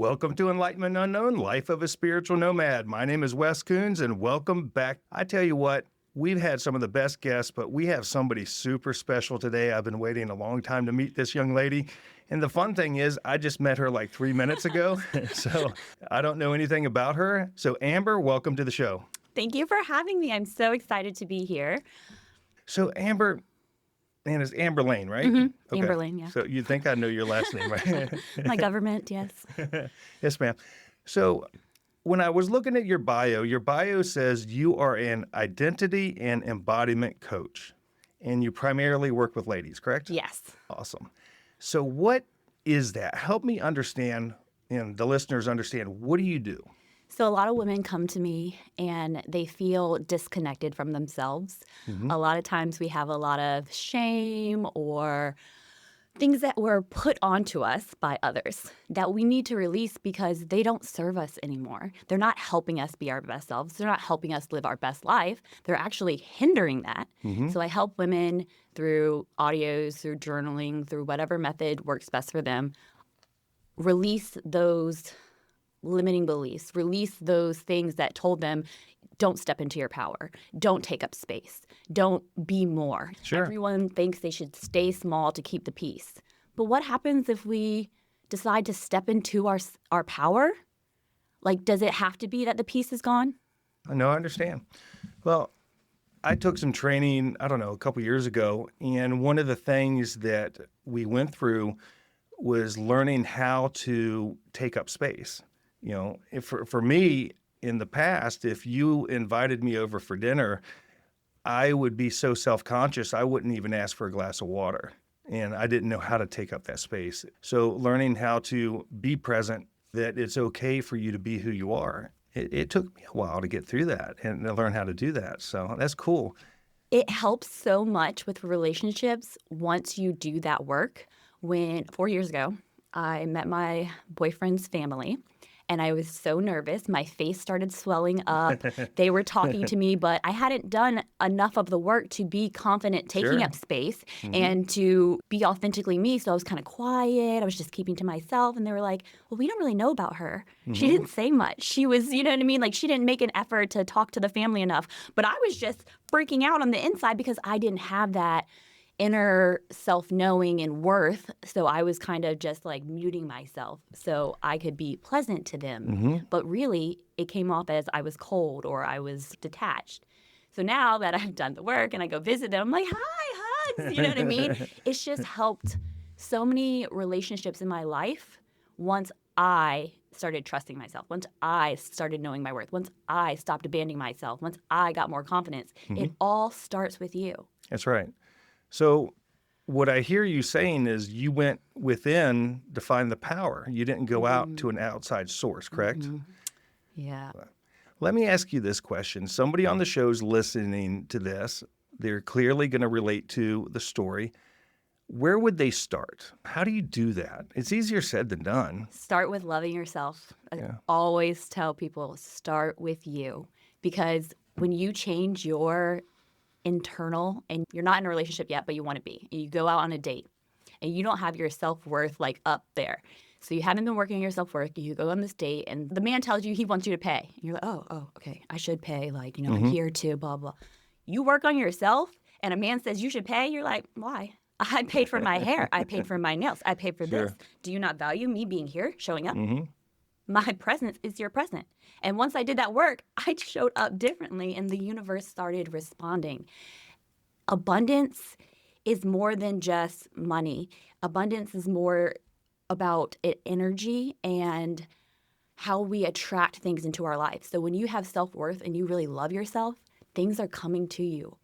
Welcome to Enlightenment Unknown, Life of a Spiritual Nomad. My name is Wes Coons, and welcome back. I tell you what, we've had some of the best guests, but we have somebody super special today. I've been waiting a long time to meet this young lady. And the fun thing is, I just met her like 3 minutes ago, so I don't know anything about her. So Amber, welcome to the show. Thank you for having me. I'm so excited to be here. So Amber, and it's Amber Lane, right? Mm-hmm. Amber Lane, yeah. So you think I know your last name, right? My government, yes. Yes, ma'am. So when I was looking at your bio says you are an identity and embodiment coach, and you primarily work with ladies, correct? Yes. Awesome. So what is that? Help me understand, and the listeners understand, what do you do? So a lot of women come to me and they feel disconnected from themselves. A lot of times we have a lot of shame or things that were put onto us by others that we need to release because they don't serve us anymore. They're not helping us be our best selves. They're not helping us live our best life. They're actually hindering that. So I help women through audios, through journaling, through whatever method works best for them, release those limiting beliefs, release those things that told them, don't step into your power, don't take up space, don't be more. Sure. Everyone thinks they should stay small to keep the peace. But what happens if we decide to step into our power? Like, does it have to be that the peace is gone? No, I understand. Well, I took some training, I don't know, a couple years ago, and one of the things that we went through was learning how to take up space. You know, for me, in the past, if you invited me over for dinner, I would be so self-conscious, I wouldn't even ask for a glass of water. And I didn't know how to take up that space. So learning how to be present, that it's okay for you to be who you are. It took me a while to get through that and to learn how to do that. So that's cool. It helps so much with relationships once you do that work. When 4 years ago, I met my boyfriend's family. And I was so nervous. My face started swelling up. They were talking to me, but I hadn't done enough of the work to be confident taking up space and to be authentically me. So I was kind of quiet. I was just keeping to myself. And they were like, well, we don't really know about her. She didn't say much. She was, you know what I mean? Like, she didn't make an effort to talk to the family enough. But I was just freaking out on the inside because I didn't have that inner self-knowing and worth. So I was kind of just like muting myself so I could be pleasant to them. But really, it came off as I was cold or I was detached. So now that I've done the work and I go visit them, I'm like, hi, hugs, you know what I mean? It's just helped so many relationships in my life once I started trusting myself, once I started knowing my worth, once I stopped abandoning myself, once I got more confidence. It all starts with you. That's right. So what I hear you saying is you went within to find the power. You didn't go out to an outside source, correct? Yeah. Let me ask you this question. Somebody on the show's listening to this. They're clearly going to relate to the story. Where would they start? How do you do that? It's easier said than done. Start with loving yourself. I always tell people, start with you. Because when you change your internal, and you're not in a relationship yet, but you want to be, and you go out on a date, and you don't have your self-worth like up there. So you haven't been working on your self-worth. You go on this date, and the man tells you he wants you to pay. And you're like, oh, okay, I should pay. Like, you know, I'm here to blah, blah. You work on yourself, and a man says you should pay. You're like, why? I paid for my hair. I paid for my nails. I paid for this. Do you not value me being here, showing up? My presence is your present. And once I did that work, I showed up differently, and the universe started responding. Abundance is more than just money. Abundance is more about energy and how we attract things into our life. So when you have self-worth and you really love yourself, things are coming to you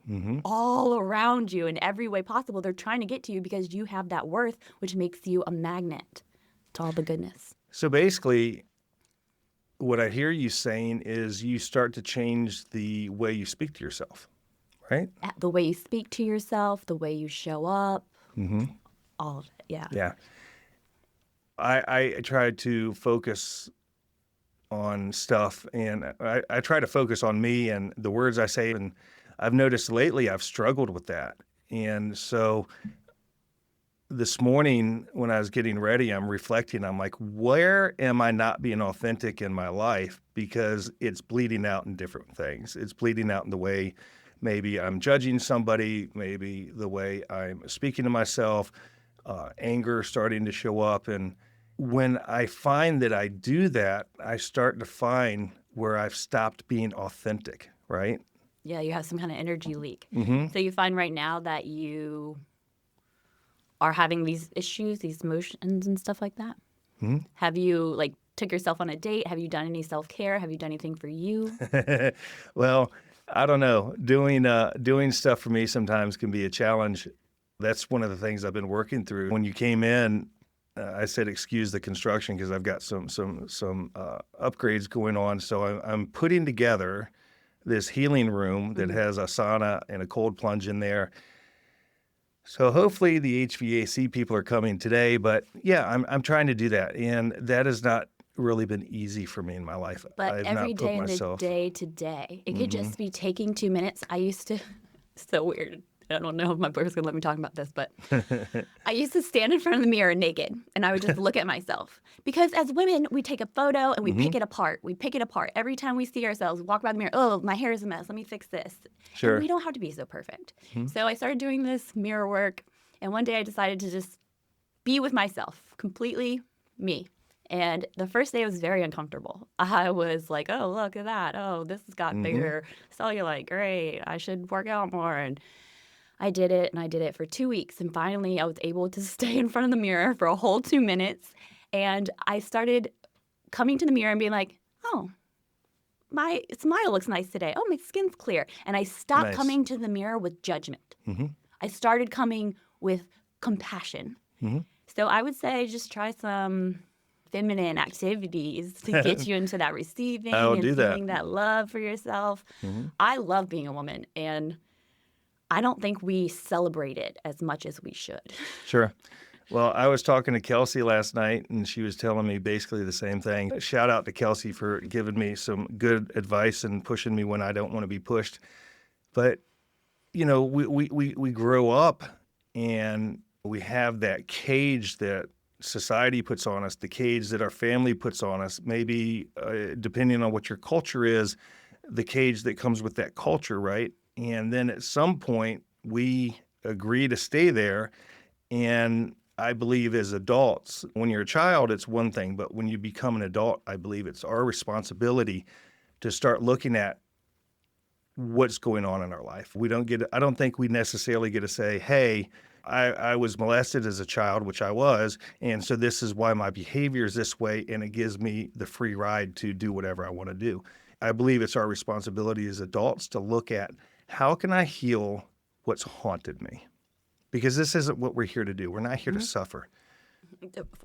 all around you in every way possible. They're trying to get to you because you have that worth, which makes you a magnet to all the goodness. So basically, what I hear you saying is you start to change the way you speak to yourself, right? The way you speak to yourself, the way you show up, all of it, yeah. Yeah. I try to focus on stuff, and I try to focus on me and the words I say, and I've noticed lately I've struggled with that. And so this morning when I was getting ready, I'm reflecting. I'm like, where am I not being authentic in my life? Because it's bleeding out in different things. It's bleeding out in the way maybe I'm judging somebody, maybe the way I'm speaking to myself, anger starting to show up. And when I find that I do that, I start to find where I've stopped being authentic, right? Yeah, you have some kind of energy leak. Mm-hmm. So you find right now that you are having these issues, these emotions and stuff like that? Mm-hmm. Have you like took yourself on a date? Have you done any self-care? Have you done anything for you? Well, I don't know. Doing stuff for me sometimes can be a challenge. That's one of the things I've been working through. When you came in, I said excuse the construction because I've got some upgrades going on. So I'm putting together this healing room that has a sauna and a cold plunge in there. So hopefully the HVAC people are coming today. But yeah, I'm trying to do that, and that has not really been easy for me in my life. But I've every not put day in the myself. day to day, it could Hmm. just be taking 2 minutes. I used to, so weird. I don't know if my boyfriend's gonna let me talk about this, but I used to stand in front of the mirror naked and I would just look at myself. Because as women, we take a photo and we Hmm. pick it apart. We pick it apart. Every time we see ourselves, walk by the mirror, oh, my hair is a mess. Let me fix this. And Sure. we don't have to be so perfect. Mhm. So I started doing this mirror work. And one day I decided to just be with myself, completely me. And the first day was very uncomfortable. I was like, oh, look at that. Oh, this has got Hmm. bigger cellulite. Great. I should work out more. And I did it and I did it for 2 weeks. And finally, I was able to stay in front of the mirror for a whole 2 minutes. And I started coming to the mirror and being like, oh, my smile looks nice today. Oh, my skin's clear. And I stopped Nice. coming to the mirror with judgment. Hmm. I started coming with compassion. Hmm. So I would say just try some feminine activities to get you into that I will receiving and do that. feeling that love for yourself. Hmm. I love being a woman, and I don't think we celebrate it as much as we should. Sure. Well, I was talking to Kelsey last night, and she was telling me basically the same thing. Shout out to Kelsey for giving me some good advice and pushing me when I don't want to be pushed. But we grow up and we have that cage that society puts on us, the cage that our family puts on us, maybe depending on what your culture is, the cage that comes with that culture, right? And then at some point, we agree to stay there. And I believe as adults, when you're a child, it's one thing, but when you become an adult, I believe it's our responsibility to start looking at what's going on in our life. I don't think we necessarily get to say, hey, I was molested as a child, which I was, and so this is why my behavior is this way, and it gives me the free ride to do whatever I want to do. I believe it's our responsibility as adults to look at how can I heal what's haunted me? Because this isn't what we're here to do. We're not here to Mhm. suffer.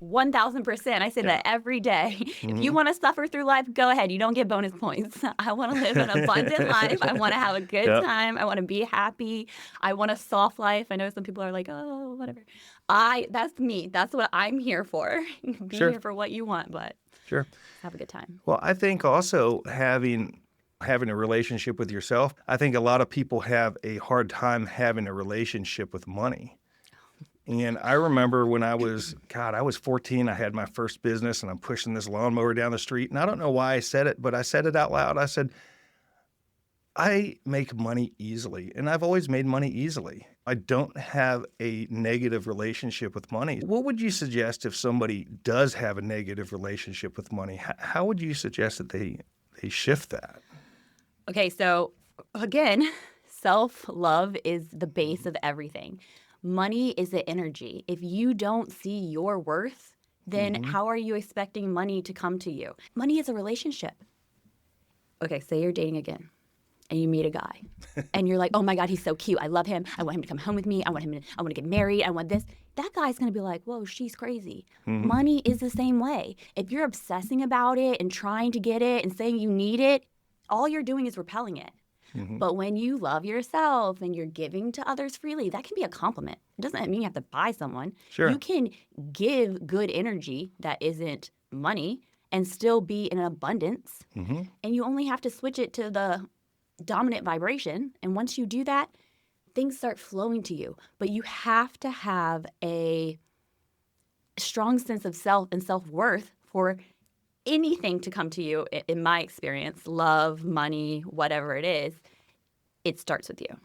1000%. I say Yeah. that every day. If you Hmm. want to suffer through life, go ahead. You don't get bonus points. I want to live an abundant life. I want to have a good Yep. time. I want to be happy. I want a soft life. I know some people are like, oh, whatever. That's me. That's what I'm here for. Be Sure. here for what you want, but Sure. have a good time. Well, I think also having a relationship with yourself, I think a lot of people have a hard time having a relationship with money. And I remember when I was 14, I had my first business and I'm pushing this lawnmower down the street. And I don't know why I said it, but I said it out loud. I said, I make money easily and I've always made money easily. I don't have a negative relationship with money. What would you suggest if somebody does have a negative relationship with money? How would you suggest that they shift that? Okay, so again, self love is the base of everything. Money is the energy. If you don't see your worth, then Hmm. how are you expecting money to come to you? Money is a relationship. Okay, say you're dating again and you meet a guy and you're like, oh my God, he's so cute. I love him. I want him to come home with me. I want to get married. I want this. That guy's going to be like, whoa, she's crazy. Hmm. Money is the same way. If you're obsessing about it and trying to get it and saying you need it, all you're doing is repelling it. Hmm. But when you love yourself and you're giving to others freely, that can be a compliment. It doesn't mean you have to buy someone. You Sure. can give good energy that isn't money and still be in abundance. Hmm. And you only have to switch it to the dominant vibration. And once you do that, things start flowing to you. But you have to have a strong sense of self and self-worth for anything to come to you. In my experience, love, money, whatever it is, it starts with you.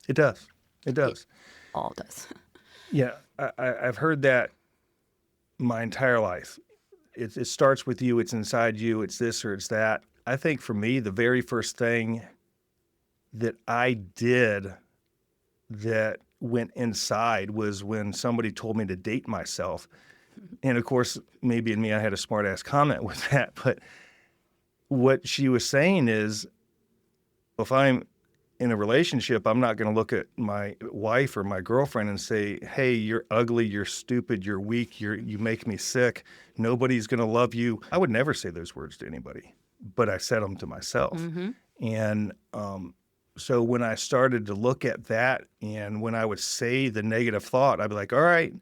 It does. It It does. all does. Yeah, I've heard that my entire life. It starts with you. It's inside you. It's this or it's that. I think for me, the very first thing that I did that went inside was when somebody told me to date myself. And of course, maybe in me, I had a smart ass comment with that. But what she was saying is, if I'm in a relationship, I'm not going to look at my wife or my girlfriend and say, hey, you're ugly, you're stupid, you're weak, you make me sick. Nobody's going to love you. I would never say those words to anybody, but I said them to myself. Mm-hmm. And so when I started to look at that, and when I would say the negative thought, I'd be like, all right,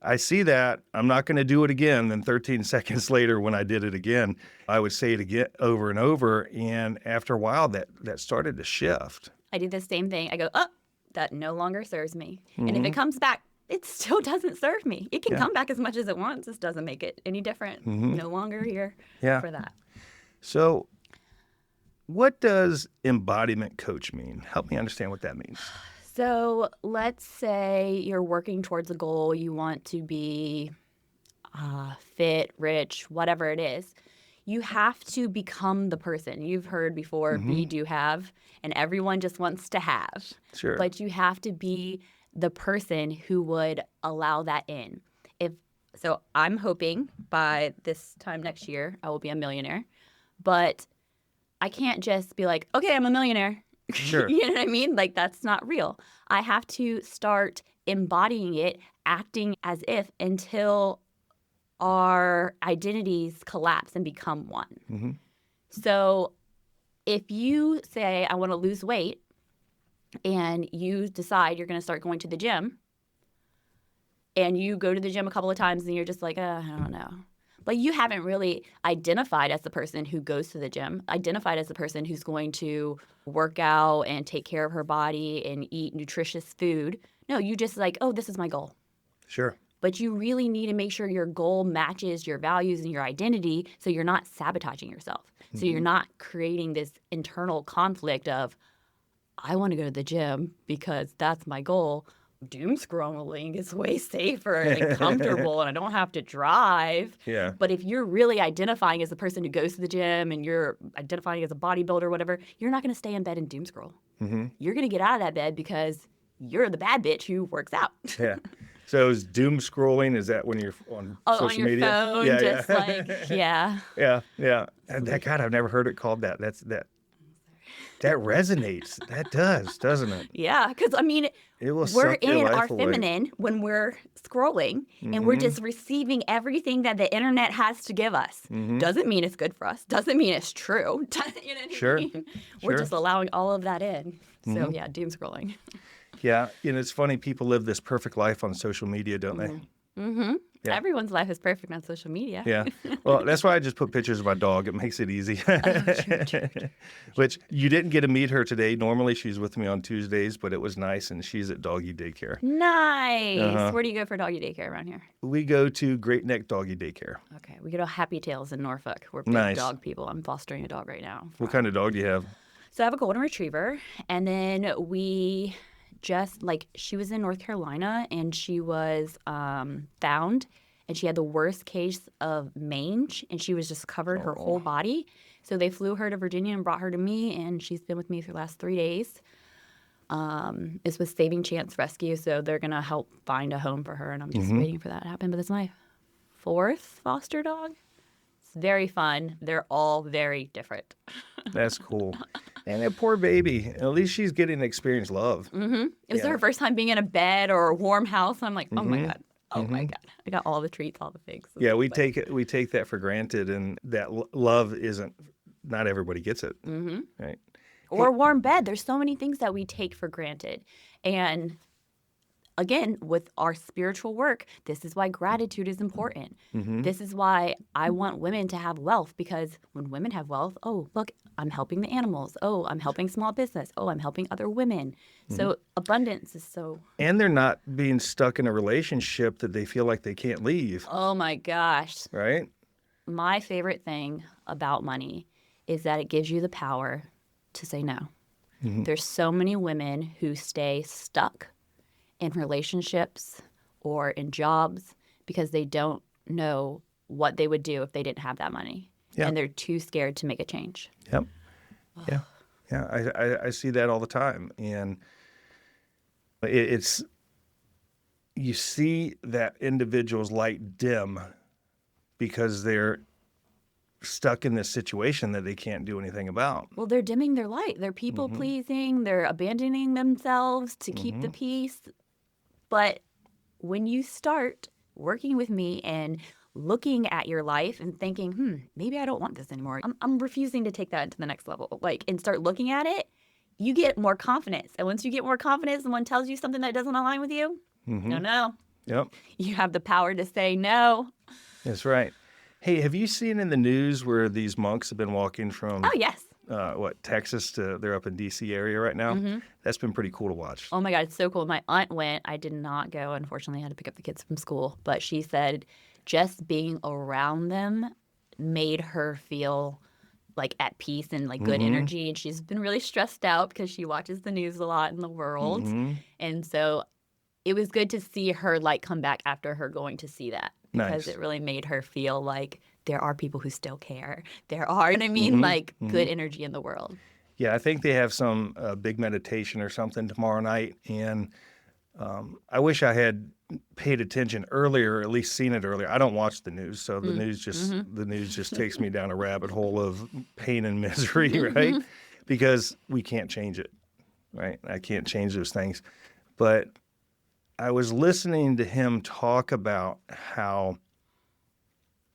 I see that. I'm not going to do it again. Then 13 seconds later, when I did it again, I would say it again over and over. And after a while, that started to shift. I do the same thing. I go, oh, that no longer serves me. And if Mhm. it comes back, it still doesn't serve me. It can Yeah. come back as much as it wants. This doesn't make it any different. Mhm. No longer here Yeah. for that. So what does embodiment coach mean? Help me understand what that means. So let's say you're working towards a goal. You want to be fit, rich, whatever it is. You have to become the person. You've heard before, be, do, have, and everyone just wants to have. Sure. But you have to be the person who would allow that in. So I'm hoping by this time next year, I will be a millionaire. But I can't just be like, okay, I'm a millionaire. Sure. You know what I mean? Like, that's not real. I have to start embodying it, acting as if, until our identities collapse and become one. Mm-hmm. So if you say, I want to lose weight, and you decide you're going to start going to the gym, and you go to the gym a couple of times and you're just like, I don't know. But you haven't really identified as the person who goes to the gym, identified as the person who's going to work out and take care of her body and eat nutritious food. No, you just like, oh, this is my goal. Sure. But you really need to make sure your goal matches your values and your identity so you're not sabotaging yourself. So you're not creating this internal conflict of, I want to go to the gym because that's my goal. Doom scrolling is way safer and comfortable and I don't have to drive. Yeah. But if you're really identifying as the person who goes to the gym and you're identifying as a bodybuilder or whatever, you're not going to stay in bed and doom scroll. Mm-hmm. You're going to get out of that bed because you're the bad bitch who works out. Yeah. So is doom scrolling, is that when you're on social on your media? phone, Yeah, just yeah. like, yeah. Yeah, yeah. And that, God, I've never heard it called that. That resonates. That does, doesn't it? Yeah, because I mean, It will we're suck your in life our away. feminine when we're scrolling and we're just receiving everything that the internet has to give us. Doesn't mean it's good for us. Doesn't mean it's true. You know what I Sure, mean? We're sure. just allowing all of that in. So yeah, doom scrolling. Yeah, it's funny. People live this perfect life on social media, don't they? Mm-hmm. Yeah. Everyone's life is perfect on social media. Yeah. Well, that's why I just put pictures of my dog. It makes it easy. True. Which you didn't get to meet her today. Normally she's with me on Tuesdays, but it was nice, and she's at doggy daycare. Nice. Uh-huh. Where do you go for doggy daycare around here? We go to Great Neck Doggy Daycare. Okay, we go to Happy Tails in Norfolk. We're big Nice. dog people. I'm fostering a dog right now. What kind of dog do you have? So I have a golden retriever, and then we just she was in North Carolina, and she was found, and she had the worst case of mange, and she was just covered her whole body. So they flew her to Virginia and brought her to me, and she's been with me for the last 3 days. It's with Saving Chance Rescue, so they're gonna help find a home for her, and I'm just waiting for that to happen. But it's my 4th foster dog. It's very fun. They're all very different. That's cool. And that poor baby. At least she's getting to experience love. It was Yeah. her first time being in a bed or a warm house. I'm like, oh my God. Oh my God. I got all the treats, all the things. Yeah, we take that for granted, and that love not everybody gets it. Right? Or a warm bed. There's so many things that we take for granted. And again, with our spiritual work, this is why gratitude is important. Mm-hmm. This is why I want women to have wealth, because when women have wealth, oh, look, I'm helping the animals. Oh, I'm helping small business. Oh, I'm helping other women. Mm-hmm. So abundance is so, And they're not being stuck in a relationship that they feel like they can't leave, oh my gosh. right? My favorite thing about money is that it gives you the power to say no. Mm-hmm. There's so many women who stay stuck in relationships or in jobs because they don't know what they would do if they didn't have that money. Yeah. And they're too scared to make a change. Yep. Yeah. Yeah. I see that all the time. And it's, you see that individual's light dim because they're stuck in this situation that they can't do anything about. Well, they're dimming their light. They're people Mm-hmm. pleasing. They're abandoning themselves to keep the Mm-hmm. peace. But when you start working with me and looking at your life and thinking, maybe I don't want this anymore. I'm refusing to take that to the next level. Like, and start looking at it, you get more confidence. And once you get more confidence, someone tells you something that doesn't align with you, Mm-hmm. no. Yep. You have the power to say no. That's right. Hey, have you seen in the news where these monks have been walking from Oh, yes. Texas to, they're up in DC area right now? Mm-hmm. That's been pretty cool to watch. Oh my God, it's so cool. My aunt went. I did not go. Unfortunately, I had to pick up the kids from school. But she said just being around them made her feel like at peace and like good Mm-hmm. energy. And she's been really stressed out because she watches the news a lot in the world. Mm-hmm. And so it was good to see her light come back after her going to see that, because Nice. it really made her feel like there are people who still care. There are, you know what I mean, Mm-hmm. like Mm-hmm. good energy in the world. Yeah, I think they have some big meditation or something tomorrow night. And I wish I had paid attention earlier, or at least seen it earlier. I don't watch the news, so the news just takes me down a rabbit hole of pain and misery, right? Because we can't change it, right? I can't change those things. But I was listening to him talk about how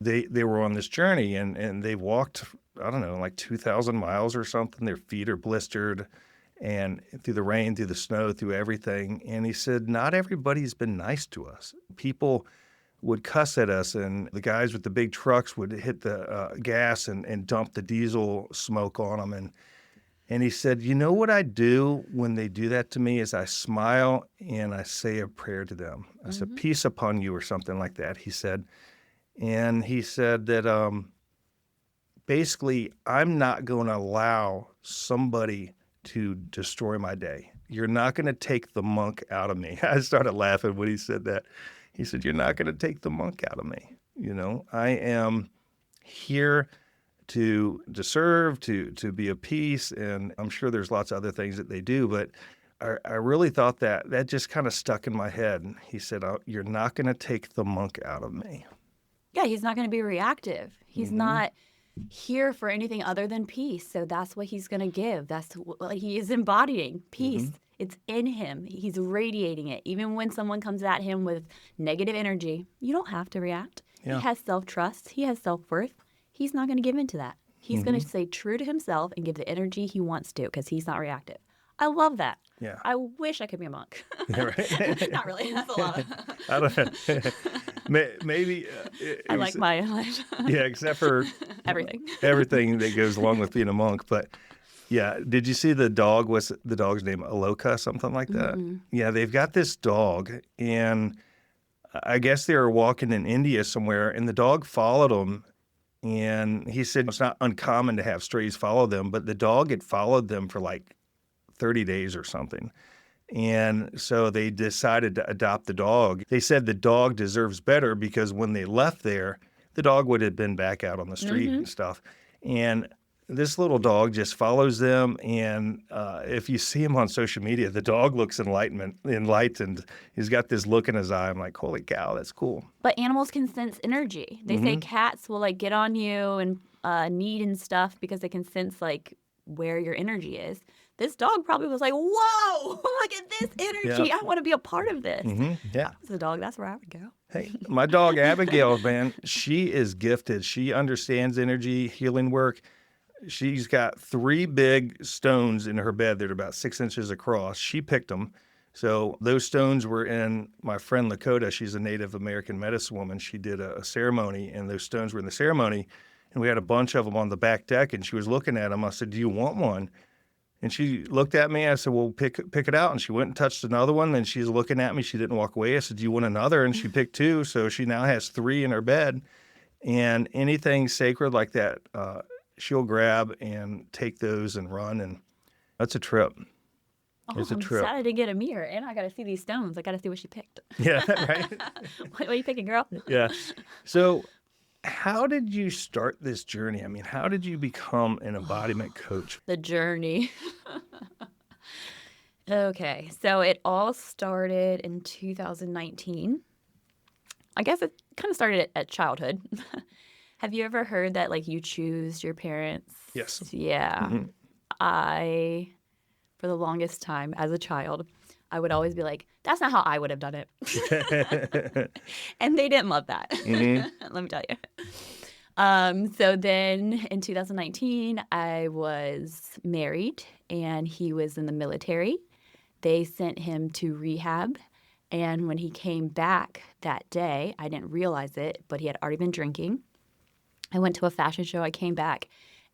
they were on this journey and they walked, I don't know, like 2,000 miles or something. Their feet are blistered, and through the rain, through the snow, through everything. And he said, not everybody's been nice to us. People would cuss at us, and the guys with the big trucks would hit the gas and dump the diesel smoke on them. And he said, you know what I do when they do that to me is I smile and I say a prayer to them. I said, peace upon you, or something like that, he said. And he said that basically, I'm not going to allow somebody to destroy my day. You're not going to take the monk out of me. I started laughing when he said that. He said, you're not going to take the monk out of me. You know, I am here to serve, to be of peace, and I'm sure there's lots of other things that they do, but I really thought that just kind of stuck in my head. He said, you're not going to take the monk out of me. Yeah, he's not going to be reactive. He's not here for anything other than peace. So that's what he's going to give. That's what he is embodying peace. It's in him. He's radiating it. Even when someone comes at him with negative energy, you don't have to react. Yeah. He has self-trust. He has self-worth. He's not going to give in to that. He's going to stay true to himself and give the energy he wants to, because he's not reactive. I love that. Yeah. I wish I could be a monk. Yeah, right. Not really. That's a lot. I don't know. Maybe. I like my life. Yeah, except for Everything. everything that goes along with being a monk. But yeah, did you see the dog? What's the dog's name? Aloka, something like that? Yeah, they've got this dog, and I guess they were walking in India somewhere, and the dog followed them. And he said it's not uncommon to have strays follow them, but the dog had followed them for like 30 days or something. And so they decided to adopt the dog. They said the dog deserves better because when they left there, the dog would have been back out on the street and stuff. And this little dog just follows them. And if you see him on social media, the dog looks enlightened. He's got this look in his eye. I'm like, holy cow, that's cool. But animals can sense energy. They say cats will like get on you and knead and stuff because they can sense like where your energy is. This dog probably was like, whoa, look at this energy. Yeah. I want to be a part of this. Yeah. As a dog, that's where I would go. Hey, my dog Abigail, man, she is gifted. She understands energy, healing work. She's got 3 big stones in her bed that are about 6 inches across. She picked them So those stones were in my friend Lakota. She's a Native American medicine woman. She did a ceremony, and those stones were in the ceremony. And we had a bunch of them on the back deck, and she was looking at them. I said, "Do you want one?" And she looked at me. I said, "Well, pick it out." And she went and touched another one. Then she's looking at me. She didn't walk away. I said, "Do you want another?" And she picked two. So she now has three in her bed. And anything sacred like that, she'll grab and take those and run. And that's a trip. Oh, It's a I'm trip. excited to get a mirror, and I got to see these stones. I got to see what she picked. Yeah, right? What are you picking, girl? Yeah. So how did you start this journey? I mean, how did you become an embodiment coach? The journey. Okay, so it all started in 2019. I guess it kind of started at childhood. Have you ever heard that like you choose your parents? Yes. Yeah. Mhm. I, for the longest time as a child, I would always be like, that's not how I would have done it. And they didn't love that. Mhm. Let me tell you. So then in 2019, I was married and he was in the military. They sent him to rehab. And when he came back that day, I didn't realize it, but he had already been drinking. I went to a fashion show. I came back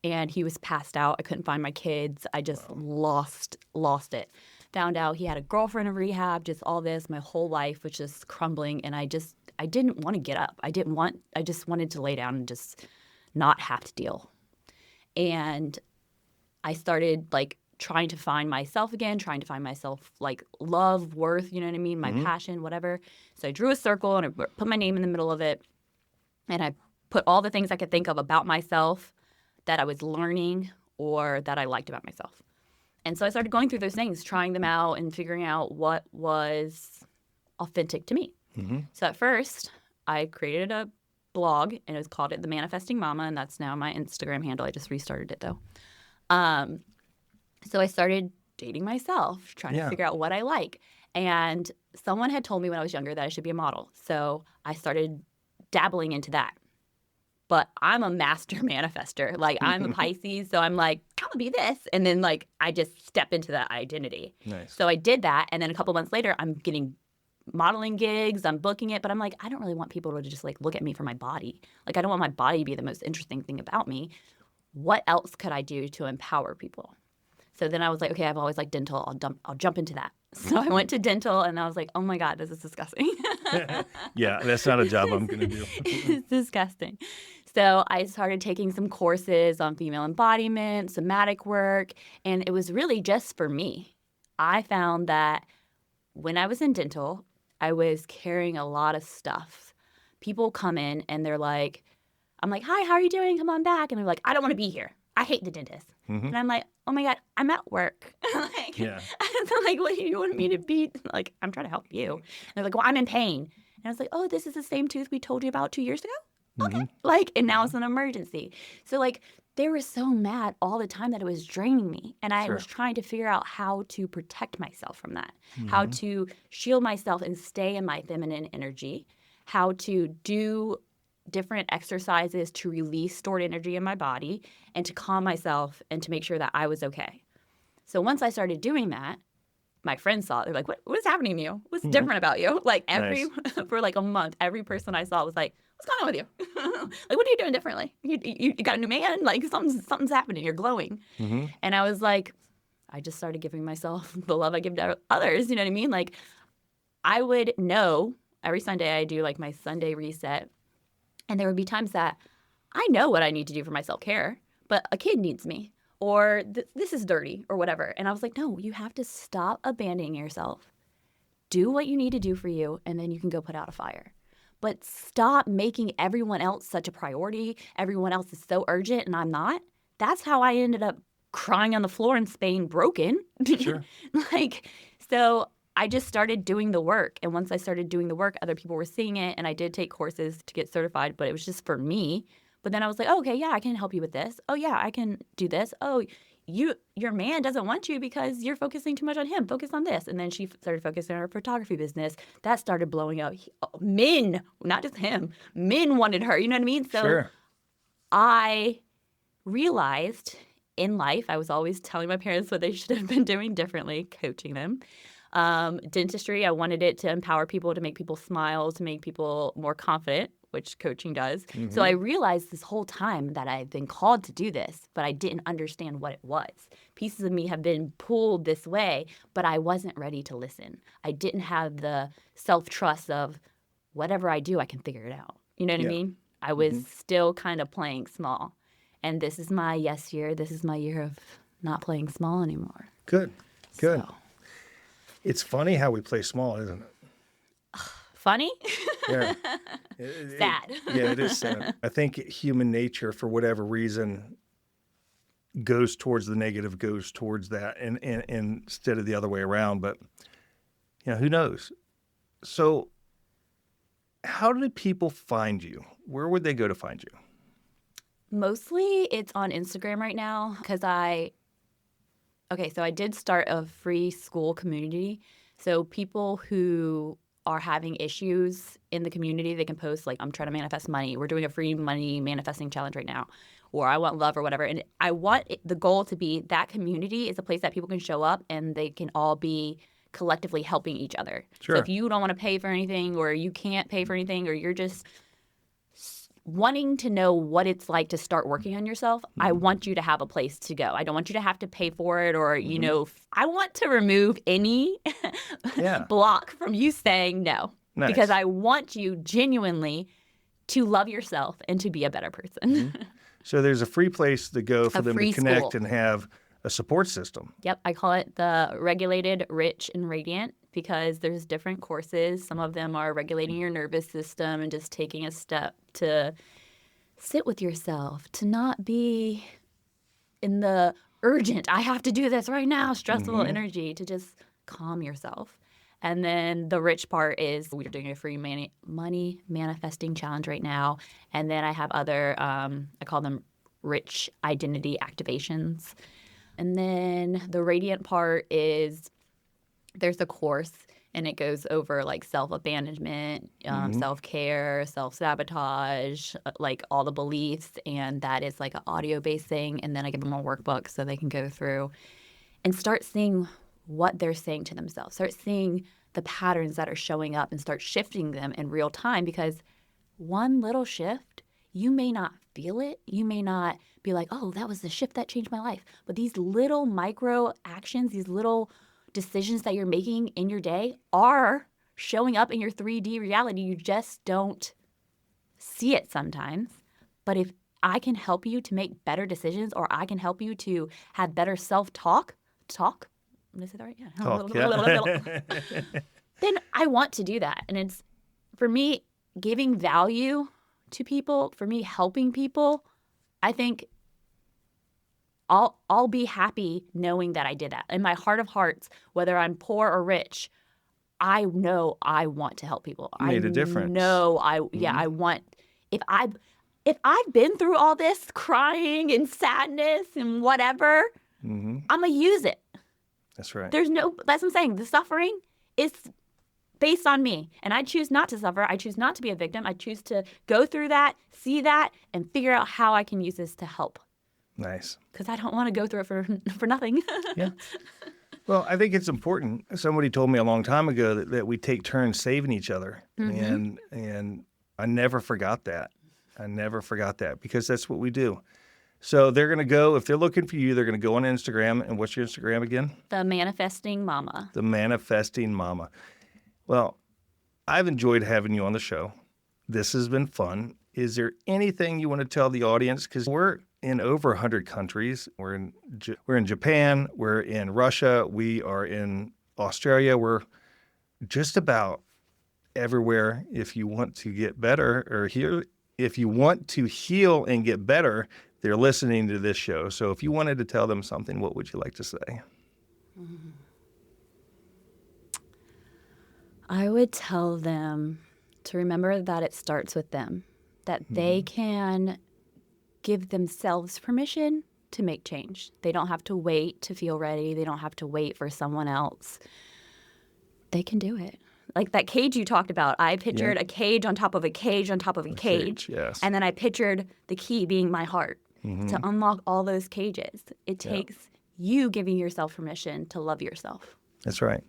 and he was passed out. I couldn't find my kids. I just lost it. Found out he had a girlfriend in rehab, just all this. My whole life was just crumbling. And I didn't want to get up. I just wanted to lay down and just not have to deal. And I started like trying to find myself again, trying to find myself like love, worth, you know what I mean? My passion, whatever. So I drew a circle and I put my name in the middle of it. And I put all the things I could think of about myself that I was learning or that I liked about myself. And so I started going through those things, trying them out and figuring out what was authentic to me. So at first, I created a blog and it was called The Manifesting Mama, and that's now my Instagram handle. I just restarted it though. So I started dating myself, trying to Yeah. figure out what I like. And someone had told me when I was younger that I should be a model. So I started dabbling into that. But I'm a master manifester. Like I'm a Pisces, so I'm like, I'm gonna be this. And then like I just step into that identity. Nice. So I did that. And then a couple months later, I'm getting modeling gigs, I'm booking it, but I'm like, I don't really want people to just like look at me for my body. Like I don't want my body to be the most interesting thing about me. What else could I do to empower people? So then I was like, okay, I've always liked dental. I'll jump into that. So I went to dental and I was like, oh my God, this is disgusting. Yeah, that's not a job I'm going to do. It's disgusting. So I started taking some courses on female embodiment, somatic work, and it was really just for me. I found that when I was in dental, I was carrying a lot of stuff. People come in and they're like, I'm like, hi, how are you doing? Come on back. And they're like, I don't want to be here. I hate the dentist. And I'm like, oh my God, I'm at work. Like, Yeah. they're like, what do you want me to be? Like, I'm trying to help you. And they're like, well, I'm in pain. And I was like, oh, this is the same tooth we told you about 2 years ago? Okay. Like, and now it's an emergency. So like, they were so mad all the time that it was draining me. And I was trying to figure out how to protect myself from that, how to shield myself and stay in my feminine energy, how to do different exercises to release stored energy in my body and to calm myself and to make sure that I was okay. So once I started doing that, my friends saw it. They're like, what is happening to you? What's different about you? Like for like a month, every person I saw was like, what's going on with you? Like, what are you doing differently? You got a new man? Like something's happening. You're glowing. And I was like, I just started giving myself the love I give to others. You know what I mean? Like I would know every Sunday I do like my Sunday reset. And there would be times that I know what I need to do for my self-care, but a kid needs me or this is dirty or whatever. And I was like, no, you have to stop abandoning yourself. Do what you need to do for you, and then you can go put out a fire. But stop making everyone else such a priority. Everyone else is so urgent, and I'm not. That's how I ended up crying on the floor in Spain, broken. Sure. So I just started doing the work. And once I started doing the work, other people were seeing it. And I did take courses to get certified, but it was just for me. But then I was like, oh, okay, yeah, I can help you with this. Oh, yeah, I can do this. Oh, your man doesn't want you because you're focusing too much on him. Focus on this. And then she started focusing on her photography business. That started blowing up. Men, not just him, men wanted her. You know what I mean? So I realized in life, I was always telling my parents what they should have been doing differently, coaching them. Dentistry, I wanted it to empower people, to make people smile, to make people more confident, which coaching does. So I realized this whole time that I've been called to do this, but I didn't understand what it was. Pieces of me have been pulled this way, but I wasn't ready to listen. I didn't have the self-trust of whatever I do, I can figure it out. You know what I Yeah. mean? I was still kind of playing small. And this is my yes year. This is my year of not playing small anymore. Good. Good. So, It's funny how we play small, isn't it? funny? Yeah. Sad. Yeah, it is sad. I think human nature, for whatever reason, goes towards the negative, goes towards that, and instead of the other way around. But, who knows? So how do people find you? Where would they go to find you? Mostly it's on Instagram right now because I did start a free school community. So people who are having issues in the community, they can post like, I'm trying to manifest money. We're doing a free money manifesting challenge right now. Or I want love or whatever. And I want the goal to be that community is a place that people can show up and they can all be collectively helping each other. Sure. So if you don't want to pay for anything or you can't pay for anything or you're just wanting to know what it's like to start working on yourself, I want you to have a place to go. I don't want you to have to pay for it or, I want to remove any block from you saying no. Nice. Because I want you genuinely to love yourself and to be a better person. So there's a free place to go for A them to free connect school. and have a support system. Yep, I call it the Regulated, Rich, and Radiant because there's different courses. Some of them are regulating your nervous system and just taking a step to sit with yourself, to not be in the urgent, I have to do this right now, stressful energy, to just calm yourself. And then the rich part is we're doing a free money manifesting challenge right now. And then I have other, I call them rich identity activations. And then the radiant part is there's a course and it goes over like self-abandonment, self-care, self-sabotage, like all the beliefs. And that is like an audio-based thing. And then I give them a workbook so they can go through and start seeing what they're saying to themselves. Start seeing the patterns that are showing up and start shifting them in real time because one little shift, you may not feel it. You may not be like, oh, that was the shift that changed my life. But these little micro actions, these little decisions that you're making in your day are showing up in your 3D reality. You just don't see it sometimes. But if I can help you to make better decisions or I can help you to have better self-talk, did I say that right? Yeah. Talk, yeah. Then I want to do that. And it's, for me, giving value to people, for me, helping people, I think I'll be happy knowing that I did that. In my heart of hearts, whether I'm poor or rich, I know I want to help people. Made a difference. I want, if I've been through all this crying and sadness and whatever, I'm going to use it. That's right. That's what I'm saying. The suffering is based on me. And I choose not to suffer. I choose not to be a victim. I choose to go through that, see that, and figure out how I can use this to help. Nice. Because I don't want to go through it for nothing. Yeah. Well, I think it's important. Somebody told me a long time ago that we take turns saving each other. And I never forgot that. Because that's what we do. So they're going to go, if they're looking for you, they're going to go on Instagram. And what's your Instagram again? The Manifesting Mama. The Manifesting Mama. Well, I've enjoyed having you on the show. This has been fun. Is there anything you want to tell the audience? Because we're in over 100 countries. We're in Japan. We're in Russia. We are in Australia. We're just about everywhere. If you want to get better or if you want to heal and get better, they're listening to this show. So if you wanted to tell them something, what would you like to say? I would tell them to remember that it starts with them, that they can give themselves permission to make change. They don't have to wait to feel ready. They don't have to wait for someone else. They can do it. Like that cage you talked about, I pictured a cage on top of a cage on top of a cage. Yes. And then I pictured the key being my heart to unlock all those cages. It takes you giving yourself permission to love yourself. That's right.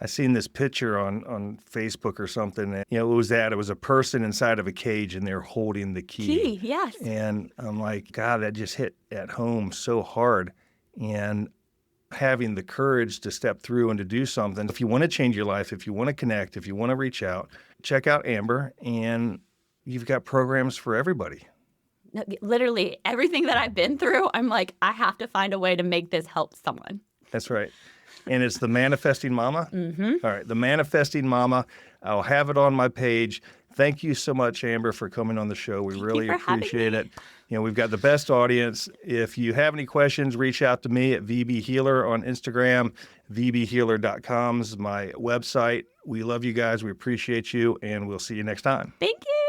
I seen this picture on Facebook or something. And, what was that? It was a person inside of a cage and they're holding the key. Key, yes. And I'm like, God, that just hit at home so hard. And having the courage to step through and to do something. If you want to change your life, if you want to connect, if you want to reach out, check out Amber, and you've got programs for everybody. No, literally everything that I've been through, I'm like, I have to find a way to make this help someone. That's right. And it's the Manifesting Mama. Mm-hmm. All right, the Manifesting Mama. I'll have it on my page. Thank you so much, Amber, for coming on the show. We really appreciate it. We've got the best audience. If you have any questions, reach out to me at VB Healer on Instagram. VBHealer.com is my website. We love you guys. We appreciate you, and we'll see you next time. Thank you.